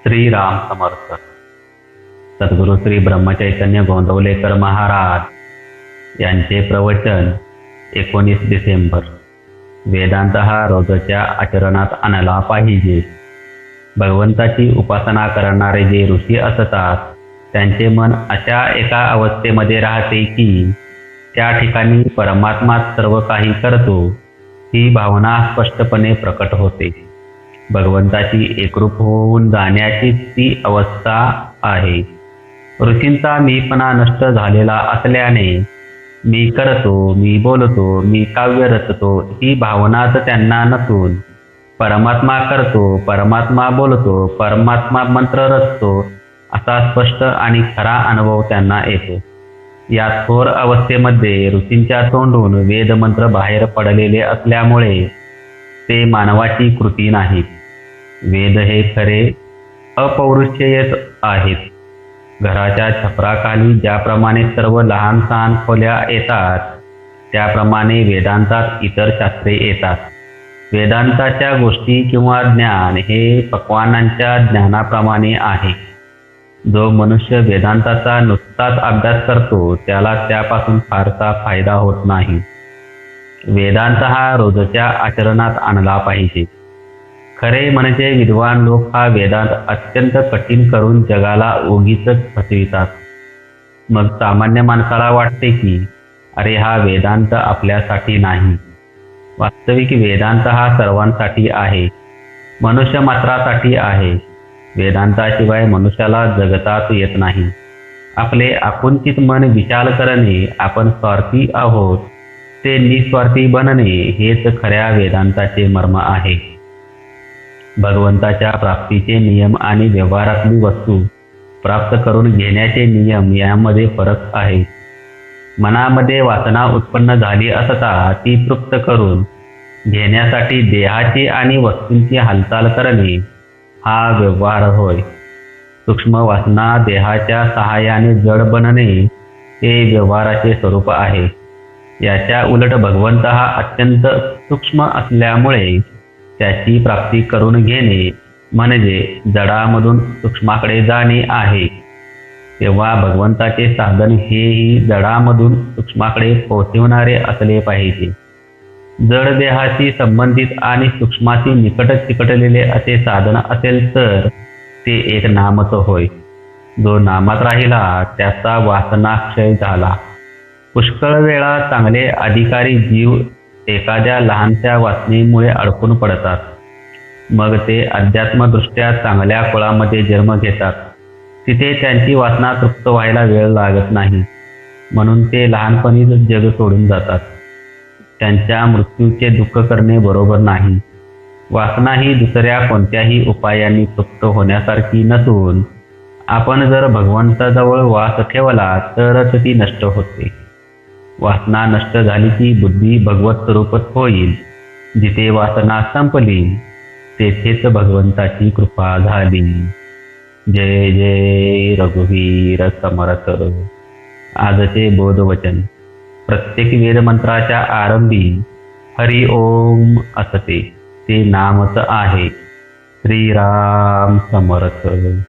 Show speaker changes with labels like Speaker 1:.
Speaker 1: श्रीराम समर्थ. सद्गुरू श्री ब्रह्मचैतन्य गोंदवलेकर महाराज यांचे प्रवचन 19 डिसेंबर. वेदांत हा रोजच्या आचरणात आणला पाहिजे. भगवंताची उपासना करणारे जे ऋषी असतात त्यांचे मन अशा एका अवस्थेमध्ये राहते की त्या ठिकाणी परमात्माच सर्व काही करतो ही भावना स्पष्टपणे प्रकट होते. भगवंताची एकरूप होऊन जाण्याची ती अवस्था आहे. ऋषींचा मीपणा नष्ट झालेला असल्याने मी करतो, मी बोलतो, मी काव्य रचतो ही भावनाच त्यांना नसून परमात्मा करतो, परमात्मा बोलतो, परमात्मा मंत्र रचतो असा स्पष्ट आणि खरा अनुभव त्यांना येतो. या थोर अवस्थेमध्ये ऋषींच्या तोंडून वेदमंत्र बाहेर पडलेले असल्यामुळे ते मानवाची कृती नाहीत. वेद हे खरे अपौरुषेयच आहेत. घराच्या छपराखाली ज्याप्रमाणे सर्व लहान सहान खोल्या येतात त्याप्रमाणे वेदांतात इतर शास्त्रे येतात. वेदांताच्या गोष्टी किंवा ज्ञान हे पक्वानांच्या ज्ञानाप्रमाणे आहे. जो मनुष्य वेदांताचा नुसताच अभ्यास करतो त्याला त्यापासून फारसा फायदा होत नाही. वेदांत हा रोजच्या आचरणात आणला पाहिजे. खरे म्हणजे विद्वान लोक हा वेदांत अत्यंत कठीण करून जगाला उगीच फसवितात. मग सामान्य माणसाला वाटते की अरे हा वेदांत आपल्यासाठी नाही. वास्तविक वेदांत हा सर्वांसाठी आहे, मनुष्य मात्रासाठी आहे. वेदांताशिवाय मनुष्याला जगताच येत नाही. आपले आकुंचित मन विशाल करणे, आपण स्वार्थी आहोत ते निस्वार्थी बनणे हेच खऱ्या वेदांताचे मर्म आहे. भगवंताच्या प्राप्तीचे नियम आणि व्यवहारातली वस्तू प्राप्त करून घेण्याचे नियम यामध्ये फरक आहे. मनामध्ये वासना उत्पन्न झाली असता ती तृप्त करून घेण्यासाठी देहाची आणि वस्तूंची हालचाल करणे हा व्यवहार होय. सूक्ष्म वासना देहाच्या सहाय्याने जड बनणे हे व्यवहाराचे स्वरूप आहे. याच्या उलट भगवंत हा अत्यंत सूक्ष्म असल्यामुळे त्याची प्राप्ती करून घेणे म्हणजे जडामधून सूक्ष्माकडे जाणे आहे. तेव्हा भगवंताचे साधन हेही जडामधून सूक्ष्माकडे पोहोचवणारे असले पाहिजे. जड देहाशी संबंधित आणि सूक्ष्माशी निकट चिकटलेले असे साधन असेल तर ते एक नामच होय. जो नामात राहिला त्याचा वासनाक्षय झाला. पुष्कळ वेळा चांगले अधिकारी जीव एखाद्या लहानशा वासनेमुळे अडकून पडतात. मग ते अध्यात्मदृष्ट्या चांगल्या कुळामध्ये जन्म घेतात. तिथे त्यांची वासना तृप्त व्हायला वेळ लागत नाही, म्हणून ते लहानपणीच जग सोडून जातात. त्यांच्या मृत्यूचे दुःख करणे बरोबर नाही. वासना ही दुसऱ्या कोणत्याही उपायांनी तृप्त होण्यासारखी नसून आपण जर भगवंताजवळ वास ठेवला तरच ती नष्ट होते. वासना नष्ट झाली की बुद्धी भगवत स्वरूपच होईल. जिथे वासना संपली तेथेच भगवंताची कृपा झाली. जय जय रघुवीर समर्थ. आजचे बोधवचन. प्रत्येक वेदमंत्राच्या आरंभी हरि ओम असते. ते नामच आहे. श्रीराम समर्थ.